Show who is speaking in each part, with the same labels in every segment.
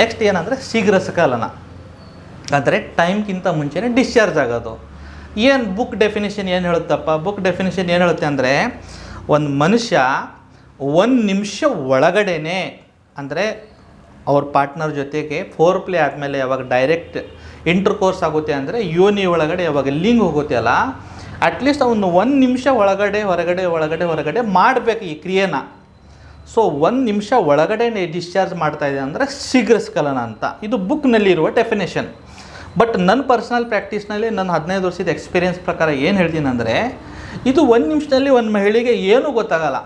Speaker 1: Next ಏನಂದರೆ ಶೀಘ್ರ ಸ್ಖಲನ, ಅಂದರೆ ಟೈಮ್ಗಿಂತ ಮುಂಚೆನೇ ಡಿಸ್ಚಾರ್ಜ್ ಆಗೋದು. ಏನು ಬುಕ್ ಡೆಫಿನೇಷನ್ ಏನು ಹೇಳುತ್ತಪ್ಪ? ಬುಕ್ ಡೆಫಿನೇಷನ್ ಏನು ಹೇಳುತ್ತೆ ಅಂದರೆ, ಒಂದು ಮನುಷ್ಯ 1 ನಿಮಿಷ ಒಳಗಡೆನೇ, ಅಂದರೆ ಅವ್ರ ಪಾರ್ಟ್ನರ್ ಜೊತೆಗೆ ಫೋರ್ ಪ್ಲೇ ಆದಮೇಲೆ ಯಾವಾಗ ಡೈರೆಕ್ಟ್ ಇಂಟರ್ಕೋರ್ಸ್ ಆಗುತ್ತೆ ಅಂದರೆ ಯೋನಿ ಒಳಗಡೆ ಯಾವಾಗ ಲಿಂಗ್ ಹೋಗುತ್ತೆ ಅಲ್ಲ, ಅಟ್ಲೀಸ್ಟ್ ಅವನು 1 ನಿಮಿಷ ಹೊರಗಡೆ ಮಾಡಬೇಕು ಈ ಕ್ರಿಯೆನ. ಸೊ 1 ನಿಮಿಷ ಒಳಗಡೆ ಡಿಸ್ಚಾರ್ಜ್ ಮಾಡ್ತಾಯಿದೆ ಅಂದರೆ ಶೀಘ್ರ ಸ್ಖಲನ ಅಂತ. ಇದು ಬುಕ್ನಲ್ಲಿರುವ ಡೆಫಿನೇಷನ್. ಬಟ್ ನನ್ನ ಪರ್ಸ್ನಲ್ ಪ್ರಾಕ್ಟೀಸ್ನಲ್ಲಿ ನನ್ನ 15 ವರ್ಷದ ಎಕ್ಸ್ಪೀರಿಯೆನ್ಸ್ ಪ್ರಕಾರ ಏನು ಹೇಳ್ತೀನಿ ಅಂದರೆ, ಇದು 1 ನಿಮಿಷದಲ್ಲಿ ಒಂದು ಮಹಿಳೆಗೆ ಏನೂ ಗೊತ್ತಾಗಲ್ಲ.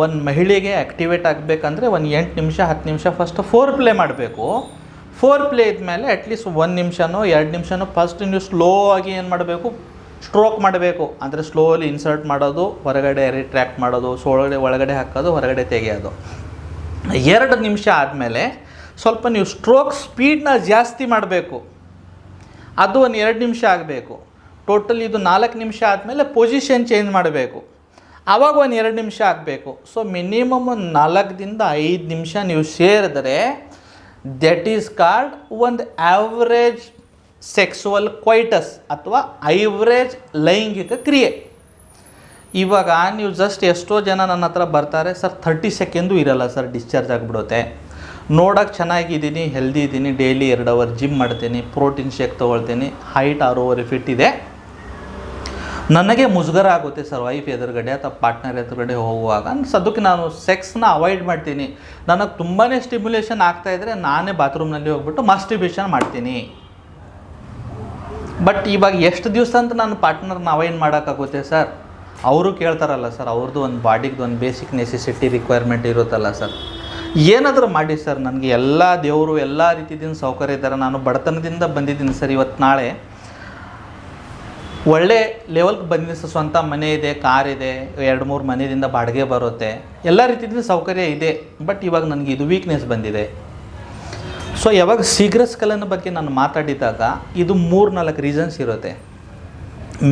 Speaker 1: ಒಂದು ಮಹಿಳೆಗೆ ಆ್ಯಕ್ಟಿವೇಟ್ ಆಗಬೇಕಂದ್ರೆ 8 ನಿಮಿಷ 10 ನಿಮಿಷ ಫಸ್ಟ್ ಫೋರ್ ಪ್ಲೇ ಮಾಡಬೇಕು. ಫೋರ್ ಪ್ಲೇ ಇದ್ಮೇಲೆ ಅಟ್ಲೀಸ್ಟ್ 1 ನಿಮಿಷನೋ 2 ನಿಮಿಷನೋ ಫಸ್ಟ್ ನೀವು ಸ್ಲೋ ಆಗಿ ಏನು ಮಾಡಬೇಕು, ಸ್ಟ್ರೋಕ್ ಮಾಡಬೇಕು. ಅಂದರೆ ಸ್ಲೋಲಿ ಇನ್ಸರ್ಟ್ ಮಾಡೋದು, ಹೊರಗಡೆ ರಿಟ್ರ್ಯಾಕ್ಟ್ ಮಾಡೋದು, ಒಳಗಡೆ ಹಾಕೋದು, ಹೊರಗಡೆ ತೆಗೆಯೋದು. 2 ನಿಮಿಷ ಆದಮೇಲೆ ಸ್ವಲ್ಪ ನೀವು ಸ್ಟ್ರೋಕ್ ಸ್ಪೀಡ್ನ ಜಾಸ್ತಿ ಮಾಡಬೇಕು. ಅದು ಒಂದು 2 ನಿಮಿಷ ಆಗಬೇಕು. ಟೋಟಲ್ ಇದು 4 ನಿಮಿಷ ಆದಮೇಲೆ ಪೊಸಿಷನ್ ಚೇಂಜ್ ಮಾಡಬೇಕು. ಆವಾಗ ಒಂದು 2 ನಿಮಿಷ ಆಗಬೇಕು. ಸೊ ಮಿನಿಮಮ್ 4ರಿಂದ 5 ನಿಮಿಷ ನೀವು ಸೇರಿದ್ರೆ ದಟ್ ಈಸ್ ಕಾಲ್ಡ್ ಒಂದು ಆವ್ರೇಜ್ ಸೆಕ್ಸುವಲ್ ಕ್ವೈಟಸ್ ಅಥವಾ ಐವ್ರೇಜ್ ಲೈಂಗಿಕ ಕ್ರಿಯೆ. ಇವಾಗ ನೀವು ಜಸ್ಟ್ ಎಷ್ಟೋ ಜನ ನನ್ನ ಹತ್ರ ಬರ್ತಾರೆ, ಸರ್ 30 ಸೆಕೆಂಡು ಇರಲ್ಲ ಸರ್, ಡಿಸ್ಚಾರ್ಜ್ ಆಗಿಬಿಡುತ್ತೆ. ನೋಡೋಕ್ಕೆ ಚೆನ್ನಾಗಿದ್ದೀನಿ, ಹೆಲ್ದಿ ಇದ್ದೀನಿ, ಡೈಲಿ 2 ಅವರ್ ಜಿಮ್ ಮಾಡ್ತೀನಿ, ಪ್ರೋಟೀನ್ ಶೇಕ್ ತೊಗೊಳ್ತೀನಿ, ಹೈಟ್ 6.5 ಫೀಟ್ ಇದೆ, ನನಗೆ ಮುಜುಗರ ಆಗುತ್ತೆ ಸರ್ ವೈಫ್ ಎದುರುಗಡೆ ಅಥವಾ ಪಾರ್ಟ್ನರ್ ಎದುರುಗಡೆ ಹೋಗುವಾಗ. ಅದಕ್ಕೆ ನಾನು ಸೆಕ್ಸ್ನ ಅವಾಯ್ಡ್ ಮಾಡ್ತೀನಿ. ನನಗೆ ತುಂಬಾ ಸ್ಟಿಮ್ಯುಲೇಷನ್ ಆಗ್ತಾಯಿದ್ರೆ ನಾನೇ ಬಾತ್ರೂಮ್ನಲ್ಲಿ ಹೋಗ್ಬಿಟ್ಟು ಮಾಸ್ಟರ್ಬೇಷನ್ ಮಾಡ್ತೀನಿ. ಬಟ್ ಇವಾಗ ಎಷ್ಟು ದಿವಸ ಅಂತ ನಾನು ಪಾರ್ಟ್ನರ್ನ ಅವಾಯ್ಡ್ ಮಾಡೋಕ್ಕಾಗುತ್ತೆ ಸರ್? ಅವರು ಕೇಳ್ತಾರಲ್ಲ ಸರ್, ಅವ್ರದ್ದು ಒಂದು ಬಾಡಿಗೆ ಒಂದು ಬೇಸಿಕ್ ನೆಸೆಸಿಟಿ ರಿಕ್ವೈರ್ಮೆಂಟ್ ಇರುತ್ತಲ್ಲ ಸರ್, ಏನಾದರೂ ಮಾಡಿ ಸರ್, ನನಗೆ ಎಲ್ಲ ದೇವರು ಎಲ್ಲ ರೀತಿಯಿಂದ ಸೌಕರ್ಯ ಇದ್ದಾರೆ, ನಾನು ಬಡತನದಿಂದ ಬಂದಿದ್ದೀನಿ ಸರ್, ಇವತ್ತು ನಾಳೆ ಒಳ್ಳೆ ಲೆವೆಲ್ಗೆ ಬಂದಿದ್ದೀನಿ ಸರ್, ಸ್ವಂತ ಮನೆ ಇದೆ, ಕಾರ್ ಇದೆ, 2-3 ಮನೆಯಿಂದ ಬಾಡಿಗೆ ಬರುತ್ತೆ, ಎಲ್ಲ ರೀತಿಯಿಂದ ಸೌಕರ್ಯ ಇದೆ. ಬಟ್ ಇವಾಗ ನನಗೆ ಇದು ವೀಕ್ನೆಸ್ ಬಂದಿದೆ. ಸೊ ಯಾವಾಗ ಶೀಘ್ರ ಸ್ಖಲನ ಬಗ್ಗೆ ನಾನು ಮಾತಾಡಿದಾಗ ಇದು 3-4 ರೀಸನ್ಸ್ ಇರುತ್ತೆ.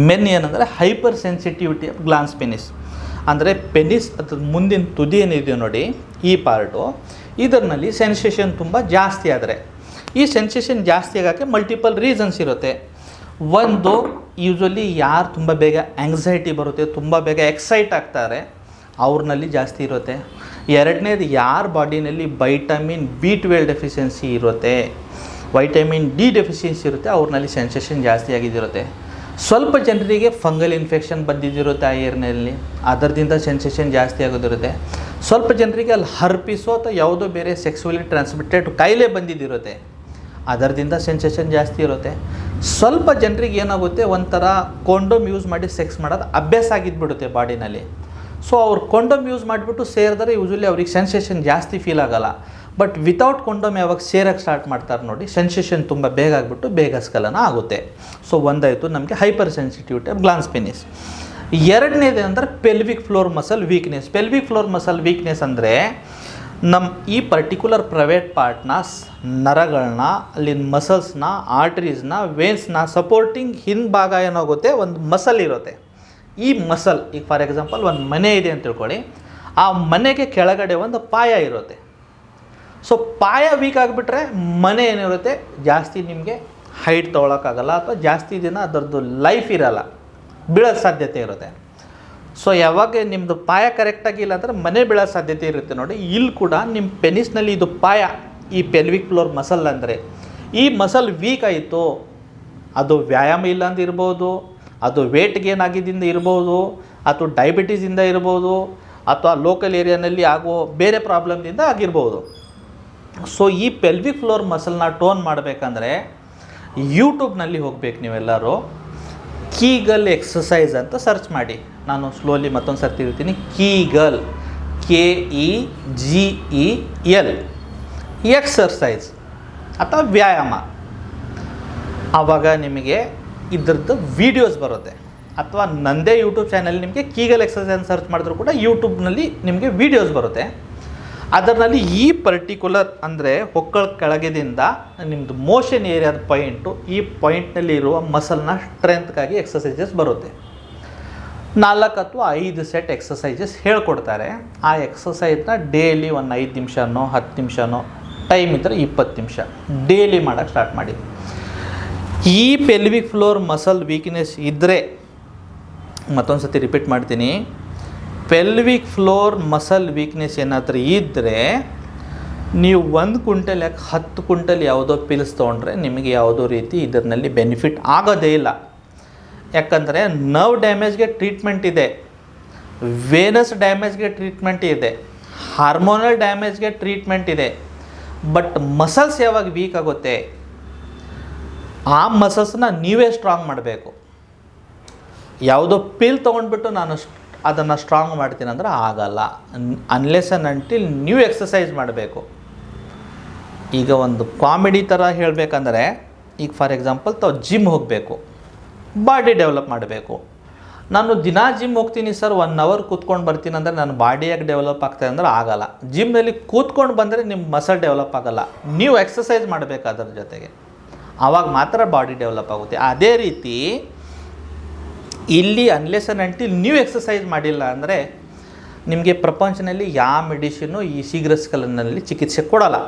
Speaker 1: ಮೆನ್ ಏನಂದರೆ hyper sensitivity of glans penis, ಅಂದರೆ ಪೆನಿಸ್ ಅದ್ರ ಮುಂದಿನ ತುದಿ ಏನಿದೆಯೋ ನೋಡಿ, ಈ ಪಾರ್ಟು, ಇದರಲ್ಲಿ ಸೆನ್ಸೇಷನ್ ತುಂಬ ಜಾಸ್ತಿ ಆದರೆ, ಈ ಸೆನ್ಸೇಷನ್ ಜಾಸ್ತಿ ಆಗೋಕ್ಕೆ ಮಲ್ಟಿಪಲ್ ರೀಸನ್ಸ್ ಇರುತ್ತೆ. ಒಂದು, ಯೂಶ್ವಲಿ ಯಾರು ತುಂಬ ಬೇಗ ಆ್ಯಂಗ್ಸೈಟಿ ಬರುತ್ತೆ, ತುಂಬ ಬೇಗ ಎಕ್ಸೈಟ್ ಆಗ್ತಾರೆ, ಅವ್ರನ್ನಲ್ಲಿ ಜಾಸ್ತಿ ಇರುತ್ತೆ. 2ನೇದು, ಯಾರ ಬಾಡಿನಲ್ಲಿ ವೈಟಮಿನ್ B12 ಡೆಫಿಷಿಯನ್ಸಿ ಇರುತ್ತೆ, ವೈಟಮಿನ್ D ಡೆಫಿಷಿಯನ್ಸಿ ಇರುತ್ತೆ, ಅವ್ರನ್ನಲ್ಲಿ ಸೆನ್ಸೇಷನ್ ಜಾಸ್ತಿ ಆಗಿದ್ದಿರುತ್ತೆ. ಸ್ವಲ್ಪ ಜನರಿಗೆ ಫಂಗಲ್ ಇನ್ಫೆಕ್ಷನ್ ಬಂದಿದ್ದಿರುತ್ತೆ ಆ ಏರ್ನಲ್ಲಿ, ಅದರದಿಂದ ಸೆನ್ಸೇಷನ್ ಜಾಸ್ತಿ ಆಗೋದಿರುತ್ತೆ. ಸ್ವಲ್ಪ ಜನರಿಗೆ ಅಲ್ಲಿ ಹರ್ಪಿಸೋ ಅಥವಾ ಯಾವುದೋ ಬೇರೆ ಸೆಕ್ಸುವಲಿ ಟ್ರಾನ್ಸ್ಮಿಟೆಡ್ ಕಾಯಿಲೆ ಬಂದಿದ್ದಿರುತ್ತೆ, ಅದರದಿಂದ ಸೆನ್ಸೇಷನ್ ಜಾಸ್ತಿ ಇರುತ್ತೆ. ಸ್ವಲ್ಪ ಜನರಿಗೆ ಏನಾಗುತ್ತೆ, ಒಂಥರ ಕೊಂಡೋಮ್ ಯೂಸ್ ಮಾಡಿ ಸೆಕ್ಸ್ ಮಾಡೋದು ಅಭ್ಯಾಸ ಆಗಿದ್ಬಿಡುತ್ತೆ ಬಾಡಿನಲ್ಲಿ. ಸೊ ಅವ್ರು ಕೊಂಡೋಮ್ ಯೂಸ್ ಮಾಡಿಬಿಟ್ಟು ಸೇರಿದ್ರೆ ಯೂಶ್ವಲಿ ಅವ್ರಿಗೆ ಸೆನ್ಸೇಷನ್ ಜಾಸ್ತಿ ಫೀಲ್ ಆಗೋಲ್ಲ. ಬಟ್ ವಿತೌಟ್ ಕೊಂಡೋಮ್ ಯಾವಾಗ ಸೇರೋಕ್ಕೆ ಸ್ಟಾರ್ಟ್ ಮಾಡ್ತಾರೆ ನೋಡಿ, ಸೆನ್ಸೇಷನ್ ತುಂಬ ಬೇಗ ಆಗಿಬಿಟ್ಟು ಬೇಗ ಸ್ಖಲನ ಆಗುತ್ತೆ. ಸೊ ಒಂದಾಯಿತು ನಮಗೆ hyper sensitivity of glans penis. 2ನೇದು ಅಂದರೆ pelvic floor muscle weakness. Pelvic floor muscle weakness ಅಂದರೆ ನಮ್ಮ ಈ ಪರ್ಟಿಕ್ಯುಲರ್ ಪ್ರೈವೇಟ್ ಪಾರ್ಟ್ನ ನರಗಳನ್ನ, ಅಲ್ಲಿನ ಮಸಲ್ಸ್ನ, ಆರ್ಟ್ರೀಸ್ನ, ವೇನ್ಸ್ನ ಸಪೋರ್ಟಿಂಗ್ ಹಿಂಭಾಗ ಏನಾಗುತ್ತೆ, ಒಂದು ಮಸಲ್ ಇರುತ್ತೆ. ಈ ಮಸಲ್, ಈಗ ಫಾರ್ ಎಕ್ಸಾಂಪಲ್ ಒಂದು ಮನೆ ಇದೆ ಅಂತ ತಿಳ್ಕೊಳ್ಳಿ, ಆ ಮನೆಗೆ ಕೆಳಗಡೆ ಒಂದು ಪಾಯ ಇರುತ್ತೆ. ಸೊ ಪಾಯ ವೀಕ್ ಆಗಿಬಿಟ್ರೆ ಮನೆ ಏನಿರುತ್ತೆ, ಜಾಸ್ತಿ ನಿಮಗೆ ಹೈಟ್ ತೊಗೊಳಕ್ಕಾಗಲ್ಲ ಅಥವಾ ಜಾಸ್ತಿ ದಿನ ಅದರದ್ದು ಲೈಫ್ ಇರೋಲ್ಲ, ಬೀಳೋ ಸಾಧ್ಯತೆ ಇರುತ್ತೆ. ಸೊ ಯಾವಾಗ ನಿಮ್ಮದು ಪಾಯ ಕರೆಕ್ಟಾಗಿಲ್ಲ ಅಂದರೆ ಮನೆ ಬೀಳೋ ಸಾಧ್ಯತೆ ಇರುತ್ತೆ ನೋಡಿ. ಇಲ್ಲಿ ಕೂಡ ನಿಮ್ಮ ಪೆನಿಸ್ನಲ್ಲಿ ಇದು ಪಾಯ, ಈ ಪೆಲ್ವಿಕ್ ಫ್ಲೋರ್ ಮಸಲ್ ಅಂದರೆ ಈ ಮಸಲ್ ವೀಕ್ ಆಯಿತು, ಅದು ವ್ಯಾಯಾಮ ಇಲ್ಲ ಅಂತ ಇರ್ಬೋದು, ಅದು ವೇಟ್ ಗೇನ್ ಆಗಿದ್ದರಿಂದ ಇರ್ಬೋದು, ಅಥವಾ ಡಯಾಬಿಟೀಸಿಂದ ಇರ್ಬೋದು, ಅಥವಾ ಲೋಕಲ್ ಏರಿಯಾನಲ್ಲಿ ಆಗೋ ಬೇರೆ ಪ್ರಾಬ್ಲಮ್ದಿಂದ ಆಗಿರ್ಬೋದು. ಸೊ ಈ ಪೆಲ್ವಿಕ್ ಫ್ಲೋರ್ ಮಸಲ್ನ ಟೋನ್ ಮಾಡಬೇಕಂದ್ರೆ ಯೂಟ್ಯೂಬ್ನಲ್ಲಿ ಹೋಗ್ಬೇಕು ನೀವೆಲ್ಲರೂ. ಕೀಗಲ್ ಎಕ್ಸಸೈಸ್ ಅಂತ ಸರ್ಚ್ ಮಾಡಿ. ನಾನು ಸ್ಲೋಲಿ ಮತ್ತೊಂದು ಸರ್ತಿ ಇರ್ತೀನಿ. ಕೀಗಲ್, KEGEL ಎಕ್ಸರ್ಸೈಸ್ ಅಥವಾ ವ್ಯಾಯಾಮ. ಆವಾಗ ನಿಮಗೆ ಇದ್ರದ್ದು ವೀಡಿಯೋಸ್ ಬರುತ್ತೆ. ಅಥವಾ ನನ್ನದೇ ಯೂಟ್ಯೂಬ್ ಚಾನಲ್ ನಿಮಗೆ ಕೀಗಲ್ ಎಕ್ಸರ್ಸೈಸ್ ಸರ್ಚ್ ಮಾಡಿದ್ರು ಕೂಡ ಯೂಟ್ಯೂಬ್ನಲ್ಲಿ ನಿಮಗೆ ವೀಡಿಯೋಸ್ ಬರುತ್ತೆ. ಅದರಲ್ಲಿ ಈ ಪರ್ಟಿಕ್ಯುಲರ್ ಅಂದರೆ ಹೊಕ್ಕಳ ಕೆಳಗೆದಿಂದ ನಿಮ್ಮದು ಮೋಷನ್ ಏರಿಯಾದ ಪಾಯಿಂಟು, ಈ ಪಾಯಿಂಟ್ನಲ್ಲಿ ಇರುವ ಮಸಲ್ನ ಸ್ಟ್ರೆಂತ್ಗಾಗಿ ಎಕ್ಸಸೈಸಸ್ ಬರುತ್ತೆ. 4 ಅಥವಾ 5 ಸೆಟ್ ಎಕ್ಸಸೈಸಸ್ ಹೇಳ್ಕೊಡ್ತಾರೆ. ಆ ಎಕ್ಸಸೈಸ್ನ ಡೈಲಿ ಒಂದು 5 ನಿಮಿಷನೋ 10 ನಿಮಿಷನೋ ಟೈಮ್ ಇದ್ದರೆ 20 ನಿಮಿಷ ಡೈಲಿ ಮಾಡೋಕ್ಕೆ ಸ್ಟಾರ್ಟ್ ಮಾಡಿ. ಈ ಪೆಲ್ವಿಕ್ ಫ್ಲೋರ್ ಮಸಲ್ ವೀಕ್ನೆಸ್ ಇದ್ದರೆ, ಮತ್ತೊಂದು ಸತಿ ರಿಪೀಟ್ ಮಾಡ್ತೀನಿ, ಪೆಲ್ವಿಕ್ ಫ್ಲೋರ್ ಮಸಲ್ ವೀಕ್ನೆಸ್ ಏನಾದರೂ ಇದ್ದರೆ ನೀವು 1 ಕ್ವಿಂಟಲ್ ಯಾಕೆ 10 ಕ್ವಿಂಟಲ್ ಯಾವುದೋ ಪಿಲ್ಸ್ ತೊಗೊಂಡ್ರೆ ನಿಮಗೆ ಯಾವುದೋ ರೀತಿ ಇದರಲ್ಲಿ ಬೆನಿಫಿಟ್ ಆಗೋದೇ ಇಲ್ಲ. ಯಾಕಂದರೆ ನರ್ವ್ ಡ್ಯಾಮೇಜ್ಗೆ ಟ್ರೀಟ್ಮೆಂಟ್ ಇದೆ, ವೇನಸ್ ಡ್ಯಾಮೇಜ್ಗೆ ಟ್ರೀಟ್ಮೆಂಟ್ ಇದೆ, ಹಾರ್ಮೋನಲ್ ಡ್ಯಾಮೇಜ್ಗೆ ಟ್ರೀಟ್ಮೆಂಟ್ ಇದೆ. ಬಟ್ ಮಸಲ್ಸ್ ಯಾವಾಗ ವೀಕ್ ಆಗುತ್ತೆ ಆ ಮಸಲ್ಸ್ನ ನೀವೇ ಸ್ಟ್ರಾಂಗ್ ಮಾಡಬೇಕು. ಯಾವುದೋ ಪಿಲ್ ತೊಗೊಂಡ್ಬಿಟ್ಟು ನಾನು ಅದನ್ನು ಸ್ಟ್ರಾಂಗ್ ಮಾಡ್ತೀನಿ ಅಂದರೆ ಆಗಲ್ಲ. ಅನ್ಲೆಸ್ ಆ್ಯಂಡ್ ಅಂಟಿಲ್ ನೀವು ಎಕ್ಸಸೈಸ್ ಮಾಡಬೇಕು. ಈಗ ಒಂದು ಕಾಮಿಡಿ ಥರ ಹೇಳಬೇಕಂದ್ರೆ, ಈಗ ಫಾರ್ ಎಕ್ಸಾಂಪಲ್ ತಾವು ಜಿಮ್ ಹೋಗಬೇಕು, ಬಾಡಿ ಡೆವಲಪ್ ಮಾಡಬೇಕು. ನಾನು ದಿನ ಜಿಮ್ ಹೋಗ್ತೀನಿ ಸರ್, 1 ಅವರ್ ಕೂತ್ಕೊಂಡು ಬರ್ತೀನಿ ಅಂದರೆ ನನ್ನ ಬಾಡಿ ಯಾಕೆ ಡೆವಲಪ್ ಆಗ್ತಾಯಿದೆ ಅಂದರೆ ಆಗಲ್ಲ. ಜಿಮ್ನಲ್ಲಿ ಕೂತ್ಕೊಂಡು ಬಂದರೆ ನಿಮ್ಮ ಮಸಲ್ ಡೆವಲಪ್ ಆಗೋಲ್ಲ, ನೀವು ಎಕ್ಸಸೈಸ್ ಮಾಡಬೇಕು ಅದರ ಜೊತೆಗೆ, ಆವಾಗ ಮಾತ್ರ ಬಾಡಿ ಡೆವಲಪ್ ಆಗುತ್ತೆ. ಅದೇ ರೀತಿ ಇಲ್ಲಿ ಅನ್ಲೆಸ್ ಆ್ಯಂಡ್ ಅಂಟಿಲ್ ನೀವು ಎಕ್ಸಸೈಸ್ ಮಾಡಿಲ್ಲ ಅಂದರೆ ನಿಮಗೆ ಪ್ರಪಂಚದಲ್ಲಿ ಯಾವ ಮೆಡಿಸಿನ್ನು ಈ ಶೀಘ್ರಸ್ಖಲನದಲ್ಲಿ ಚಿಕಿತ್ಸೆ ಕೊಡೋಲ್ಲ.